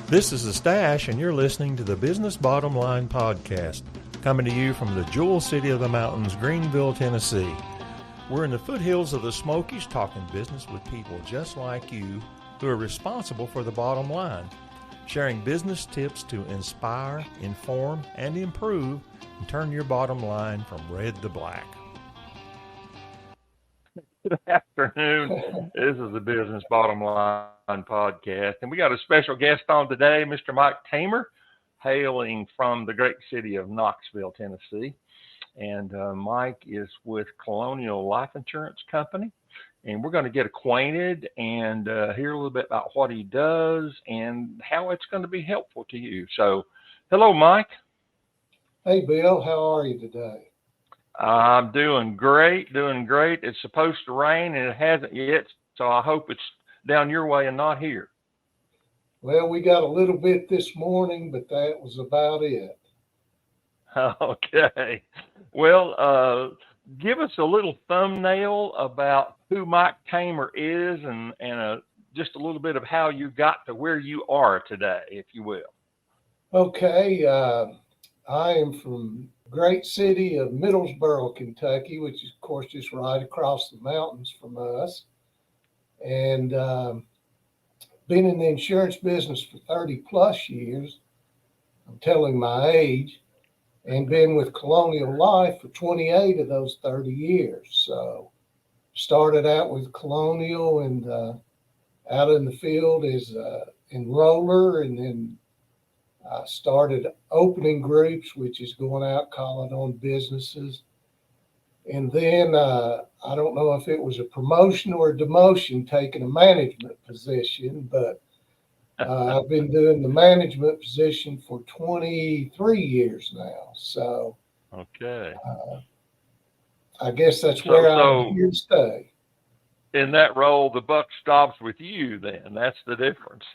This is The Stash, and you're listening to the Business Bottom Line podcast, coming to you from the Jewel City of the Mountains, Greenville, Tennessee. We're in the foothills of the Smokies talking business with people just like you who are responsible for the bottom line, sharing business tips to inspire, inform, and improve, and turn your bottom line from red to black. Good afternoon. This is the Business Bottom Line podcast, and we got a special guest on today, Mr. Mike Tamer, hailing from the great city of Knoxville, Tennessee. And Mike is with Colonial Life Insurance Company, and we're going to get acquainted and hear a little bit about what he does and how it's going to be helpful to you. So, hello, Mike. Hey, Bill. How are you today? I'm doing great. It's supposed to rain, and it hasn't yet, so I hope it's down your way and not here. Well, we got a little bit this morning, but that was about it. Okay. Well, give us a little thumbnail about who Mike Tamer is and just a little bit of how you got to where you are today, if you will. Okay. I am from great city of Middlesboro, Kentucky, which is, of course, just right across the mountains from us. And been in the insurance business for 30 plus years. I'm telling my age. And been with Colonial Life for 28 of those 30 years. So started out with Colonial and out in the field as enroller, and then I started opening groups, which is going out calling on businesses. And then I don't know if it was a promotion or a demotion, taking a management position, but I've been doing the management position for 23 years now. So, okay. I guess that's where I'm here to stay. In that role, the buck stops with you then. That's the difference.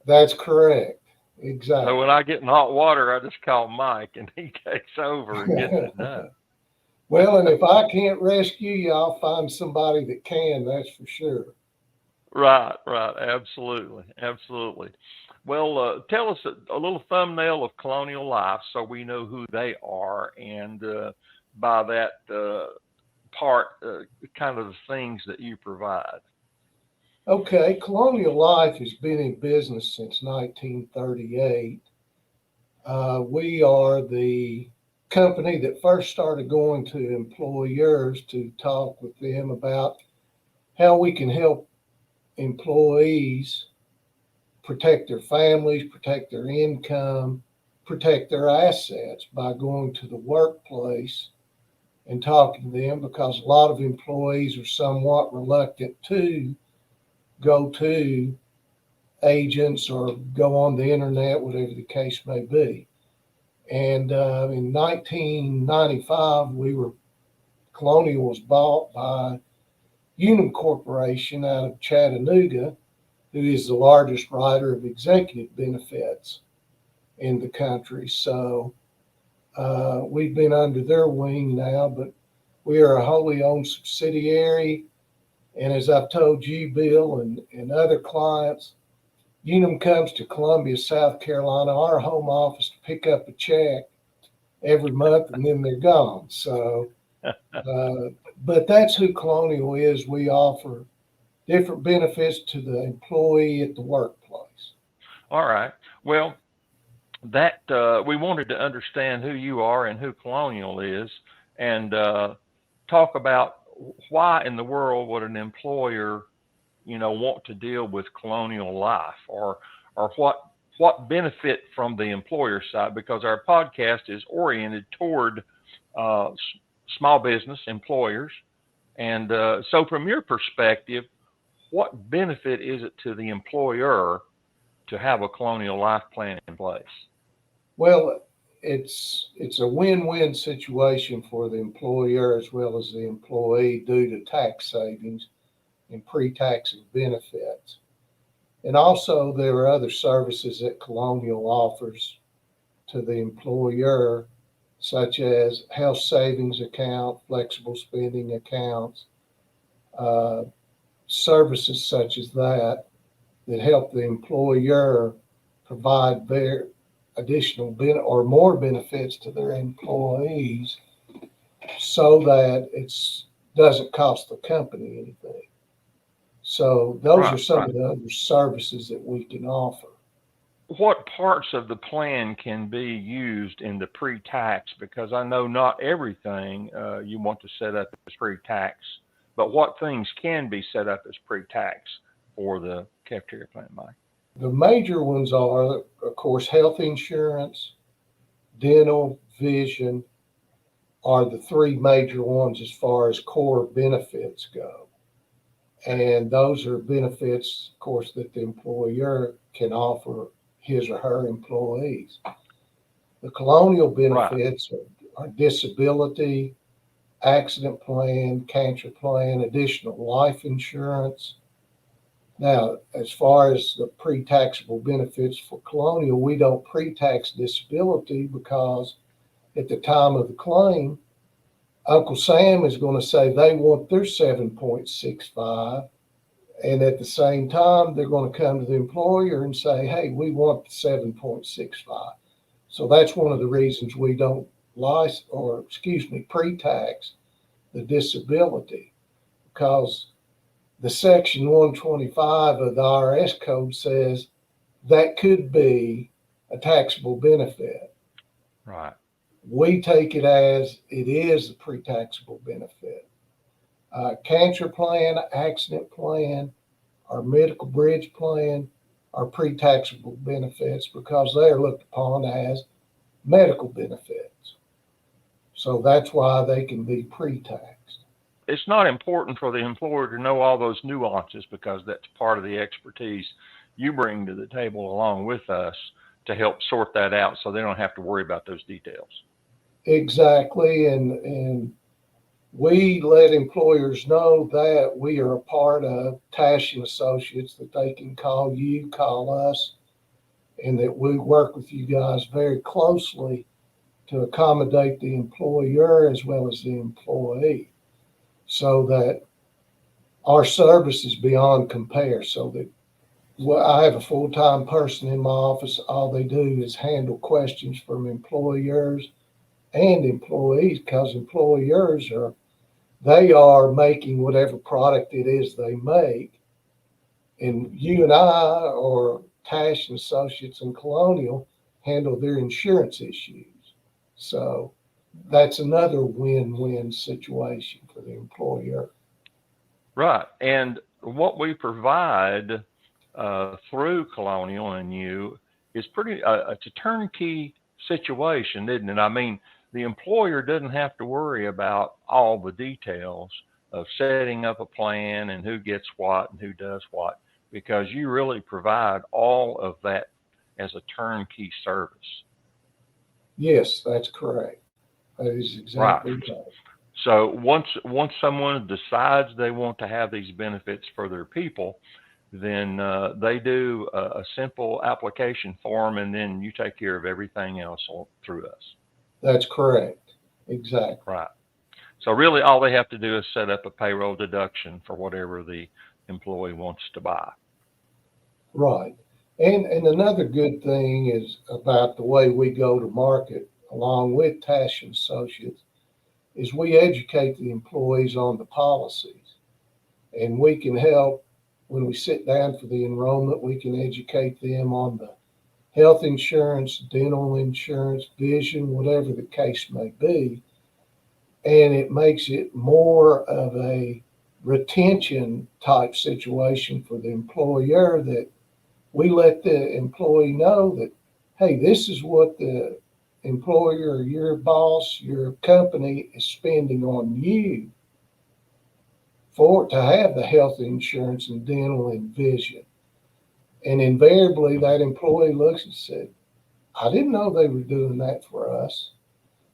That's correct. Exactly. So when I get in hot water, I just call Mike and he takes over and gets it done. Well, and if I can't rescue you, I'll find somebody that can, that's for sure. Right. Absolutely. Well, tell us a little thumbnail of Colonial Life so we know who they are, and by that part, kind of the things that you provide. Okay, Colonial Life has been in business since 1938. We are the company that first started going to employers to talk with them about how we can help employees protect their families, protect their income, protect their assets by going to the workplace and talking to them, because a lot of employees are somewhat reluctant to go to agents or go on the internet, whatever the case may be. And in 1995, Colonial was bought by Unum Corporation out of Chattanooga, who is the largest writer of executive benefits in the country. So we've been under their wing now, but we are a wholly owned subsidiary. And as I've told you, Bill, and other clients, Unum comes to Columbia, South Carolina, our home office, to pick up a check every month, and then they're gone. So, but that's who Colonial is. We offer different benefits to the employee at the workplace. All right. Well, that we wanted to understand who you are and who Colonial is, and talk about why in the world would an employer, want to deal with Colonial Life, or what benefit from the employer side, because our podcast is oriented toward small business employers. And so from your perspective, what benefit is it to the employer to have a Colonial Life plan in place? Well, it's a win-win situation for the employer as well as the employee due to tax savings and pre-tax benefits. And also there are other services that Colonial offers to the employer, such as health savings account, flexible spending accounts, services such as that help the employer provide their additional or more benefits to their employees so that it doesn't cost the company anything. So those are some of the other services that we can offer. What parts of the plan can be used in the pre-tax? Because I know not everything you want to set up as pre-tax, but what things can be set up as pre-tax for the cafeteria plan, Mike? The major ones are, of course, health insurance, dental, vision are the three major ones as far as core benefits go. And those are benefits, of course, that the employer can offer his or her employees. The Colonial benefits are disability, accident plan, cancer plan, additional life insurance. Now, as far as the pre-taxable benefits for Colonial, we don't pre-tax disability because at the time of the claim, Uncle Sam is going to say they want their 7.65. And at the same time, they're going to come to the employer and say, hey, we want the 7.65. So that's one of the reasons we don't pre-tax the disability, because the section 125 of the IRS code says that could be a taxable benefit. Right. We take it as it is a pre-taxable benefit. Cancer plan, accident plan, our medical bridge plan are pre-taxable benefits because they are looked upon as medical benefits. So that's why they can be pre-taxed. It's not important for the employer to know all those nuances because that's part of the expertise you bring to the table along with us to help sort that out so they don't have to worry about those details. Exactly. And we let employers know that we are a part of Tash and Associates, that they can call you, call us, and that we work with you guys very closely to accommodate the employer as well as the employee, so that our service is beyond compare. So that I have a full-time person in my office. All they do is handle questions from employers and employees, because employers are making whatever product it is they make. And you and I, or Tash and Associates and Colonial, handle their insurance issues. So that's another win-win situation for the employer. Right. And what we provide through Colonial and you is it's a turnkey situation, isn't it? I mean, the employer doesn't have to worry about all the details of setting up a plan and who gets what and who does what, because you really provide all of that as a turnkey service. Yes, that's correct. That is exactly right. So once someone decides they want to have these benefits for their people, then they do a simple application form, and then you take care of everything else through us. That's correct. Exactly. Right. So really all they have to do is set up a payroll deduction for whatever the employee wants to buy. Right. And another good thing is about the way we go to market along with Tash and Associates is we educate the employees on the policies, and we can help when we sit down for the enrollment. We can educate them on the health insurance, dental insurance, vision, whatever the case may be. And it makes it more of a retention type situation for the employer, that we let the employee know that, hey, this is what the employer, your boss, your company is spending on you to have the health insurance and dental and vision. And invariably that employee looks and said, I didn't know they were doing that for us.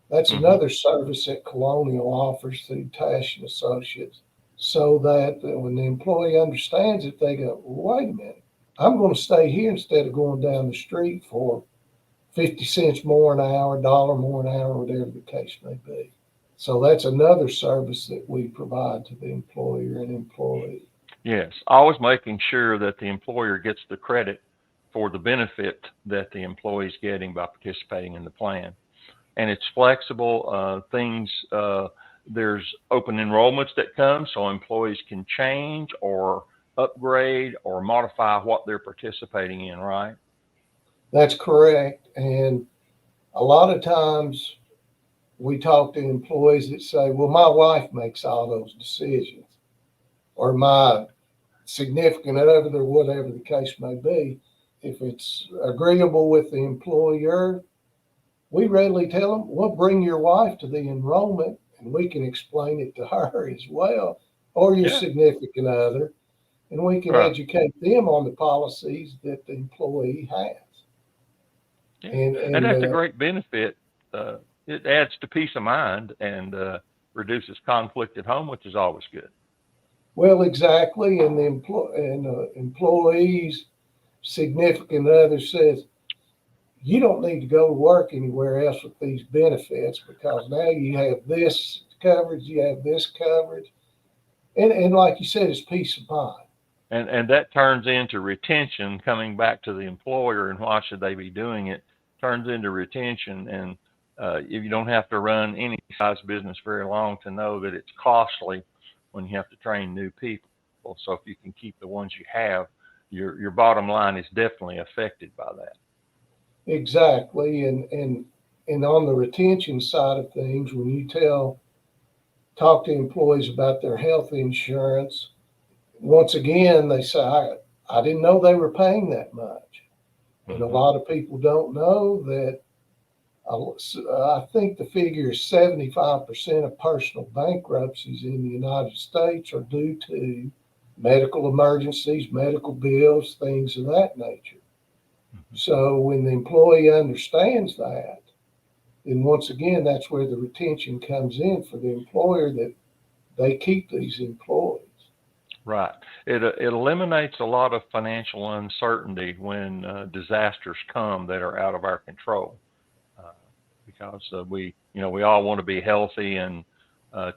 That's another service that Colonial offers through Tash and Associates, so that when the employee understands it, they go, well, wait a minute, I'm going to stay here instead of going down the street for 50 cents more an hour, $1 more an hour, whatever the case may be. So that's another service that we provide to the employer and employee. Yes, always making sure that the employer gets the credit for the benefit that the employee is getting by participating in the plan. And it's flexible. There's open enrollments that come, so employees can change or upgrade or modify what they're participating in, right? That's correct. And a lot of times we talk to employees that say, well, my wife makes all those decisions, or my significant other, or whatever the case may be. If it's agreeable with the employer, we readily tell them, well, bring your wife to the enrollment and we can explain it to her as well, or your significant other, and we can educate them on the policies that the employee has. Yeah. And that's a great benefit. It adds to peace of mind and reduces conflict at home, which is always good. Well, exactly. And the employee's significant other says, you don't need to go to work anywhere else with these benefits, because now you have this coverage, you have this coverage. And like you said, it's peace of mind. And that turns into retention, coming back to the employer and why should they be doing it, turns into retention. And if you don't have to run any size business very long to know that it's costly when you have to train new people. So if you can keep the ones you have, your bottom line is definitely affected by that. Exactly. And on the retention side of things, when you talk to employees about their health insurance, once again, they say, I didn't know they were paying that much. And a lot of people don't know that. I think the figure is 75% of personal bankruptcies in the United States are due to medical emergencies, medical bills, things of that nature. So when the employee understands that, then once again, that's where the retention comes in for the employer, that they keep these employees. Right. It eliminates a lot of financial uncertainty when disasters come that are out of our control, because we all want to be healthy and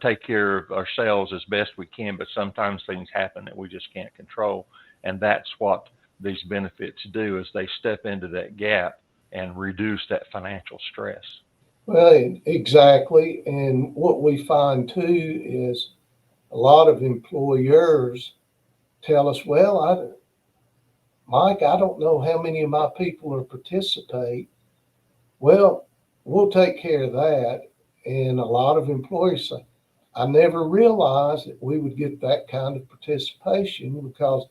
take care of ourselves as best we can, but sometimes things happen that we just can't control, and that's what these benefits do, is they step into that gap and reduce that financial stress. Well, exactly. And what we find too is a lot of employers tell us, well, Mike, I don't know how many of my people are participate. Well, we'll take care of that. And a lot of employers say, I never realized that we would get that kind of participation, because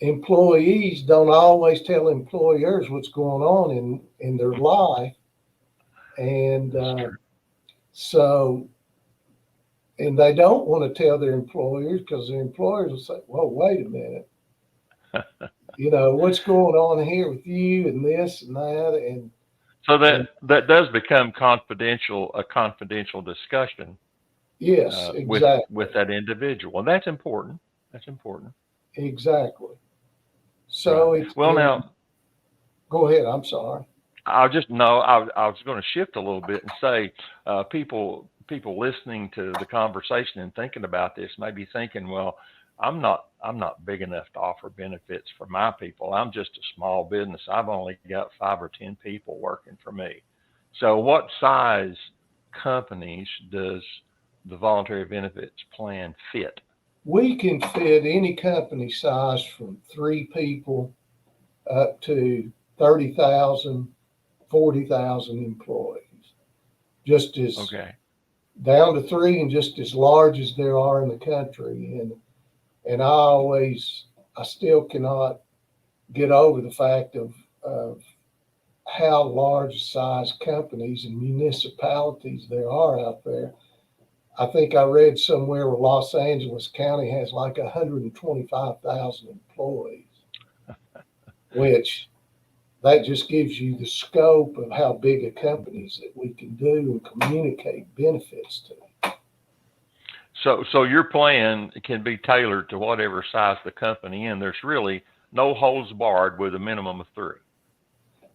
employees don't always tell employers what's going on in their life. And and they don't want to tell their employers, because their employers will say, well, wait a minute, what's going on here with you and this and that. And so that does become a confidential discussion. Yes, exactly. With that individual. And that's important. That's important. Exactly. So right. Now, go ahead. I'm sorry. I was going to shift a little bit and say, people listening to the conversation and thinking about this may be thinking, well, I'm not big enough to offer benefits for my people. I'm just a small business. I've only got 5 or 10 people working for me. So what size companies does the voluntary benefits plan fit? We can fit any company size from 3 people up to 30,000, 40,000 employees. Just as down to 3 and just as large as there are in the country. And I still cannot get over the fact of how large size companies and municipalities there are out there. I think I read somewhere where Los Angeles County has like 125,000 employees, which that just gives you the scope of how big a companies that we can do and communicate benefits to. So your plan can be tailored to whatever size the company in. There's really no holds barred with a minimum of 3.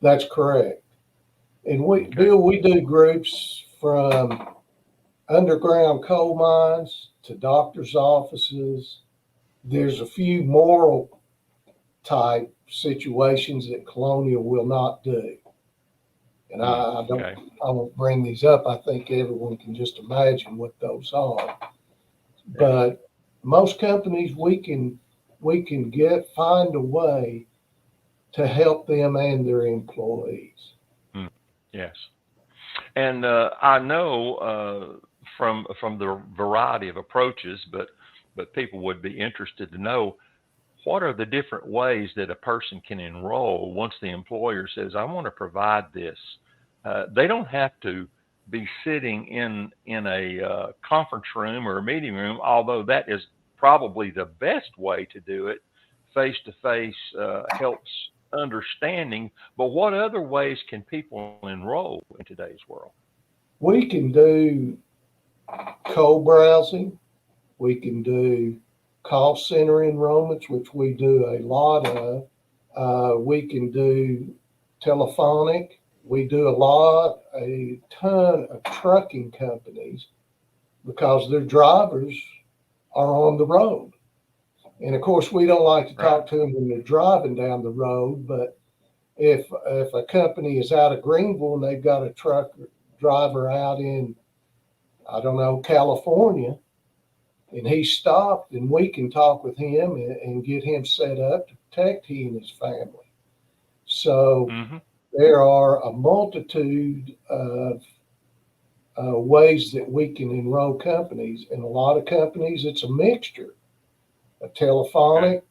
That's correct. And Bill, we do groups from underground coal mines to doctors' offices. There's a few moral type situations that Colonial will not do. And I don't, Okay. I won't bring these up. I think everyone can just imagine what those are. Yeah. But most companies, we can find a way to help them and their employees. Yes. And I know from the variety of approaches, but people would be interested to know what are the different ways that a person can enroll once the employer says, I want to provide this. They don't have to be sitting in a conference room or a meeting room, although that is probably the best way to do it. Face to face helps understanding, but what other ways can people enroll in today's world? We can do co-browsing. We can do call center enrollments, which we do a lot of. We can do telephonic. We do a ton of trucking companies because their drivers are on the road. And of course, we don't like to talk to them when they're driving down the road, but if a company is out of Greenville and they've got a truck driver out in, I don't know, California, and he stopped, and we can talk with him and get him set up to protect he and his family. So there are a multitude of ways that we can enroll companies. In a lot of companies, it's a mixture of telephonic,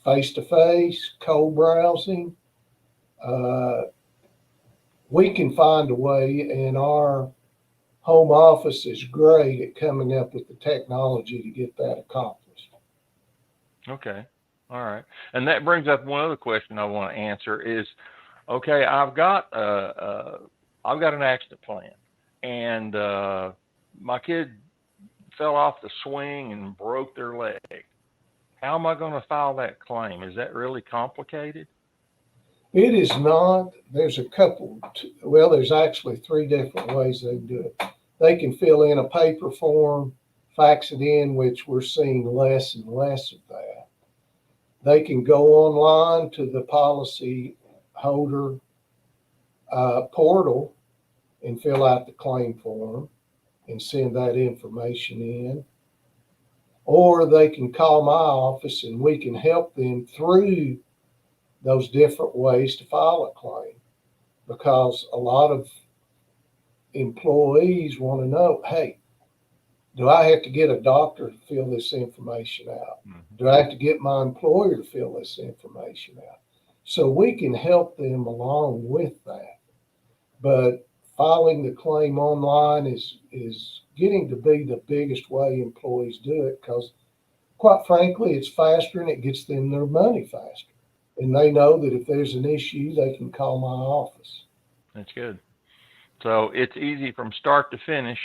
face-to-face, co-browsing. We can find a way, and our home office is great at coming up with the technology to get that accomplished. Okay. All right. And that brings up one other question I want to answer is, okay, I've got an accident plan, and my kid fell off the swing and broke their leg. How am I going to file that claim? Is that really complicated? It is not. There's a couple, well, there's actually 3 different ways they do it. They can fill in a paper form, fax it in, which we're seeing less and less of that. They can go online to the policy holder portal and fill out the claim form and send that information in. Or they can call my office and we can help them through those different ways to file a claim, because a lot of employees want to know, hey, do I have to get a doctor to fill this information out? Do I have to get my employer to fill this information out? So we can help them along with that. But filing the claim online is getting to be the biggest way employees do it, because quite frankly, it's faster and it gets them their money faster. And they know that if there's an issue, they can call my office. That's good. So it's easy from start to finish,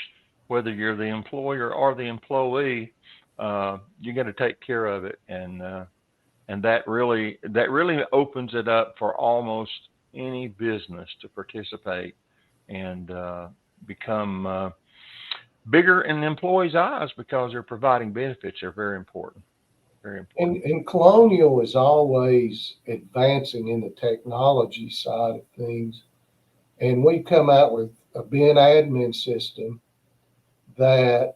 whether you're the employer or the employee. You got to take care of it, and that really opens it up for almost any business to participate and become bigger in the employees' eyes, because they're providing benefits. They're very important. Very important. And Colonial is always advancing in the technology side of things. And we come out with a bin admin system that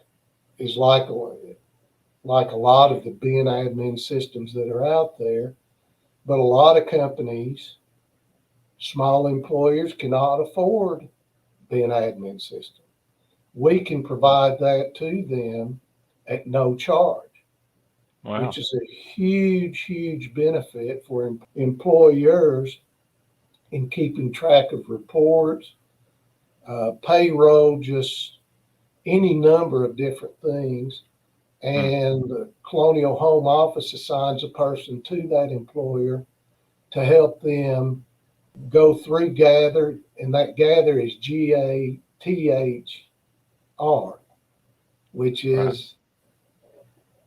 is like a lot of the bin admin systems that are out there. But a lot of companies, small employers, cannot afford bin admin system. We can provide that to them at no charge. Wow. Which is a huge, huge benefit for employers in keeping track of reports, payroll, just any number of different things. And the Colonial Home Office assigns a person to that employer to help them go through Gather, and that Gather is GATHR, which is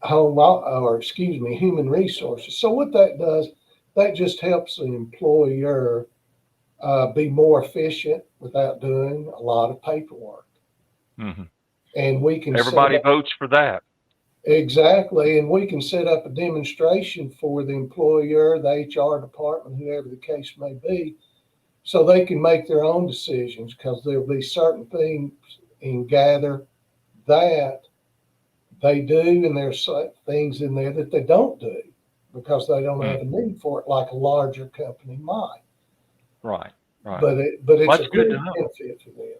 human resources. So what that does, that just helps the employer be more efficient without doing a lot of paperwork. Mm-hmm. And we can everybody votes for that. Exactly. And we can set up a demonstration for the employer, the HR department, whoever the case may be, so they can make their own decisions, because there'll be certain things in Gather that they do, and there's things in there that they don't do because they don't have a need for it, like a larger company might. Right, right. But it's Well, a that's good good to know. benefit for them.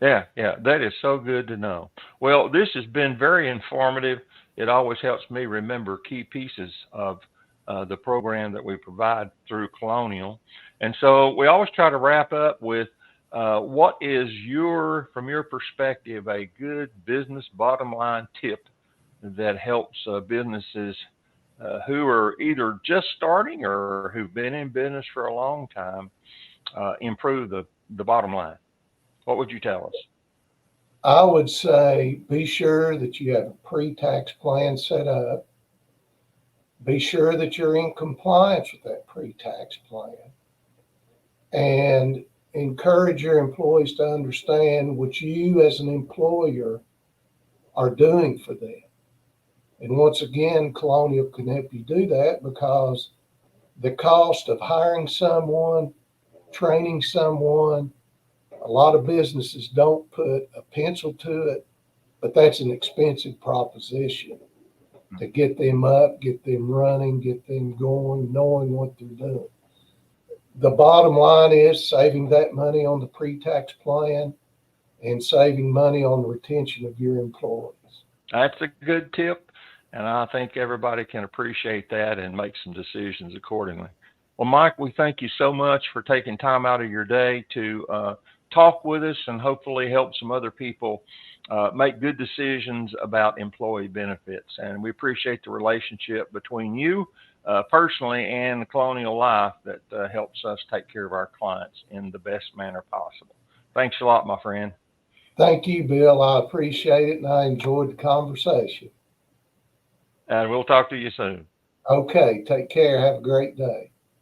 Yeah, yeah, that is so good to know. Well, this has been very informative. It always helps me remember key pieces of the program that we provide through Colonial. And so we always try to wrap up with what is from your perspective, a good business bottom line tip that helps businesses who are either just starting or who've been in business for a long time improve the bottom line. What would you tell us? I would say be sure that you have a pre-tax plan set up. Be sure that you're in compliance with that pre-tax plan, and encourage your employees to understand what you as an employer are doing for them. And once again, Colonial can help you do that, because the cost of hiring someone, training someone, a lot of businesses don't put a pencil to it, but that's an expensive proposition to get them up, get them running, get them going, knowing what they're doing. The bottom line is saving that money on the pre-tax plan and saving money on the retention of your employees. That's a good tip, and I think everybody can appreciate that and make some decisions accordingly. Well, Mike, we thank you so much for taking time out of your day to talk with us and hopefully help some other people make good decisions about employee benefits. And we appreciate the relationship between you personally and Colonial Life that helps us take care of our clients in the best manner possible. Thanks a lot, my friend. Thank you, Bill. I appreciate it, and I enjoyed the conversation. And we'll talk to you soon. Okay, take care. Have a great day.